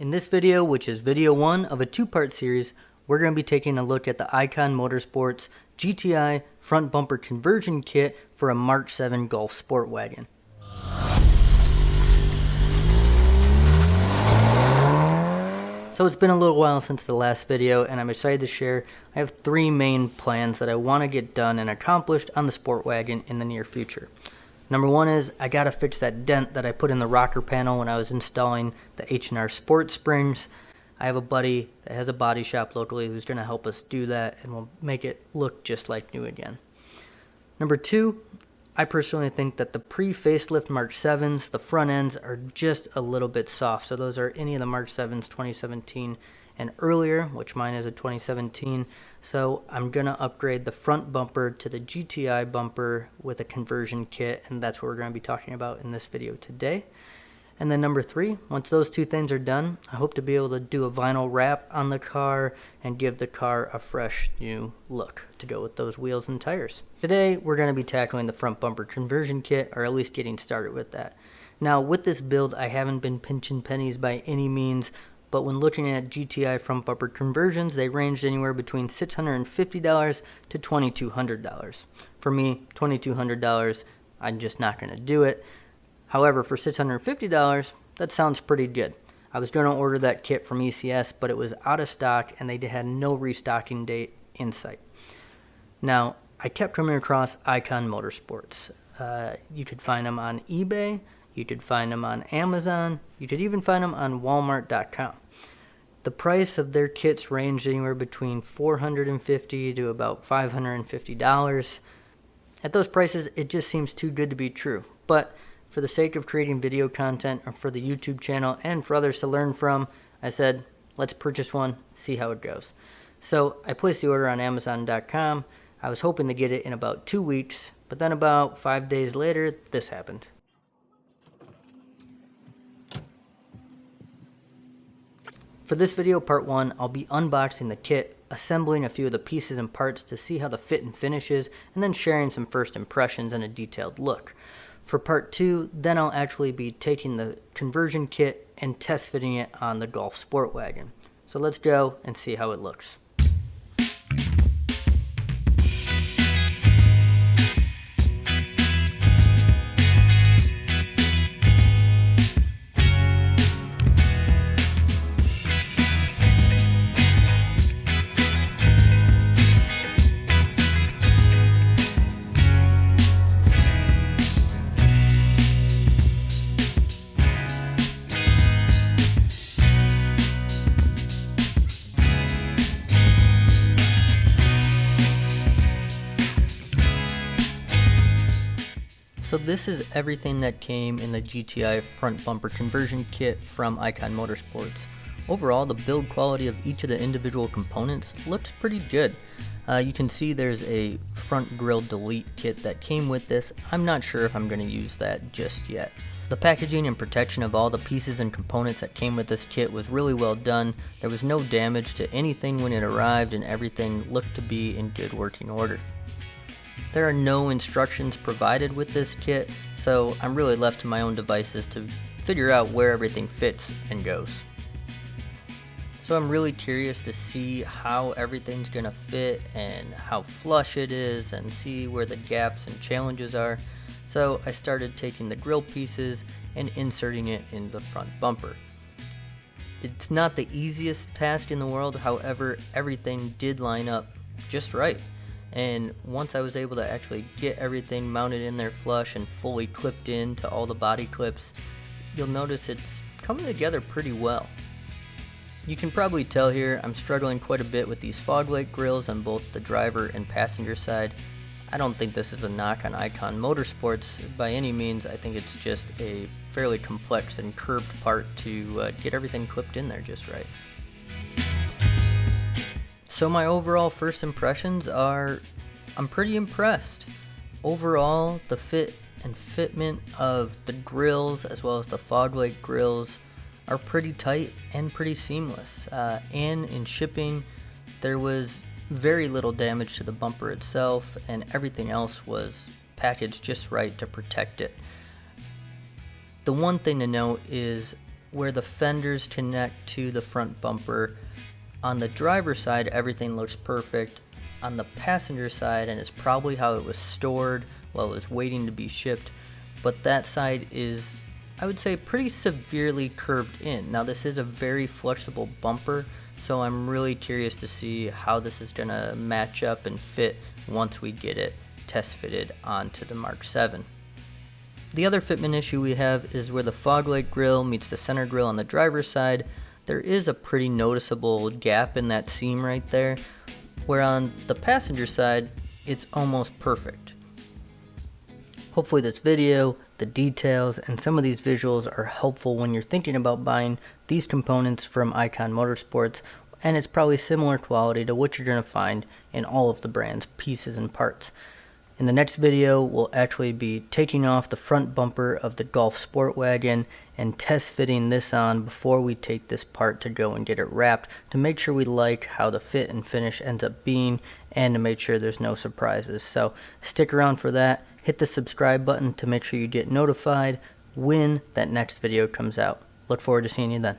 In this video, which is video 1 of a 2-part series, we're going to be taking a look at the Ikon Motorsports GTI front bumper conversion kit for a Mk7 Golf Sport Wagon. So it's been a little while since the last video, and I'm excited to share I have 3 main plans that I want to get done and accomplished on the Sport Wagon in the near future. Number 1 is I gotta fix that dent that I put in the rocker panel when I was installing the H&R Sport Springs. I have a buddy that has a body shop locally who's gonna help us do that, and we'll make it look just like new again. Number 2, I personally think that the pre-facelift Mk7s, the front ends are just a little bit soft. So those are any of the Mk7s 2017 and earlier, which mine is a 2017. So I'm going to upgrade the front bumper to the GTI bumper with a conversion kit, and that's what we're going to be talking about in this video today. And then number 3, once those 2 things are done, I hope to be able to do a vinyl wrap on the car and give the car a fresh new look to go with those wheels and tires. Today, we're going to be tackling the front bumper conversion kit, or at least getting started with that. Now, with this build, I haven't been pinching pennies by any means, but when looking at GTI front bumper conversions, they ranged anywhere between $650 to $2,200. For me, $2,200, I'm just not going to do it. However, for $650, that sounds pretty good. I was going to order that kit from ECS, but it was out of stock and they had no restocking date in sight. Now, I kept coming across Ikon Motorsports. You could find them on eBay, you could find them on Amazon, you could even find them on Walmart.com. The price of their kits ranged anywhere between $450 to about $550. At those prices, it just seems too good to be true. But for the sake of creating video content or for the YouTube channel and for others to learn from, I said, let's purchase one, see how it goes. So I placed the order on Amazon.com. I was hoping to get it in about 2 weeks, but then about 5 days later, this happened. For this video, part 1, I'll be unboxing the kit, assembling a few of the pieces and parts to see how the fit and finish is, and then sharing some first impressions and a detailed look. For part 2, then I'll actually be taking the conversion kit and test fitting it on the Golf Sport Wagon. So let's go and see how it looks. So this is everything that came in the GTI front bumper conversion kit from Ikon Motorsports. Overall, the build quality of each of the individual components looks pretty good. You can see there's a front grille delete kit that came with this. I'm not sure if I'm going to use that just yet. The packaging and protection of all the pieces and components that came with this kit was really well done. There was no damage to anything when it arrived, and everything looked to be in good working order. There are no instructions provided with this kit, so I'm really left to my own devices to figure out where everything fits and goes. So I'm really curious to see how everything's gonna fit and how flush it is, and see where the gaps and challenges are. So I started taking the grill pieces and inserting it in the front bumper. It's not the easiest task in the world, however, everything did line up just right. And once I was able to actually get everything mounted in there flush and fully clipped into all the body clips, you'll notice it's coming together pretty well. You can probably tell here I'm struggling quite a bit with these fog light grills on both the driver and passenger side. I don't think this is a knock on Ikon Motorsports by any means. I think it's just a fairly complex and curved part to get everything clipped in there just right. So my overall first impressions are, I'm pretty impressed. Overall, the fit and fitment of the grills as well as the fog light grills are pretty tight and pretty seamless. And in shipping, there was very little damage to the bumper itself, and everything else was packaged just right to protect it. The one thing to note is where the fenders connect to the front bumper. On the driver's side, everything looks perfect. On the passenger side, and it's probably how it was stored while it was waiting to be shipped, but that side is, I would say, pretty severely curved in. Now this is a very flexible bumper, so I'm really curious to see how this is going to match up and fit once we get it test fitted onto the Mk7. The other fitment issue we have is where the fog light grille meets the center grille on the driver's side. There is a pretty noticeable gap in that seam right there, where on the passenger side, it's almost perfect. Hopefully this video, the details, and some of these visuals are helpful when you're thinking about buying these components from Ikon Motorsports, and it's probably similar quality to what you're going to find in all of the brand's pieces and parts. In the next video, we'll actually be taking off the front bumper of the Golf Sport Wagon and test fitting this on before we take this part to go and get it wrapped to make sure we like how the fit and finish ends up being and to make sure there's no surprises. So stick around for that. Hit the subscribe button to make sure you get notified when that next video comes out. Look forward to seeing you then.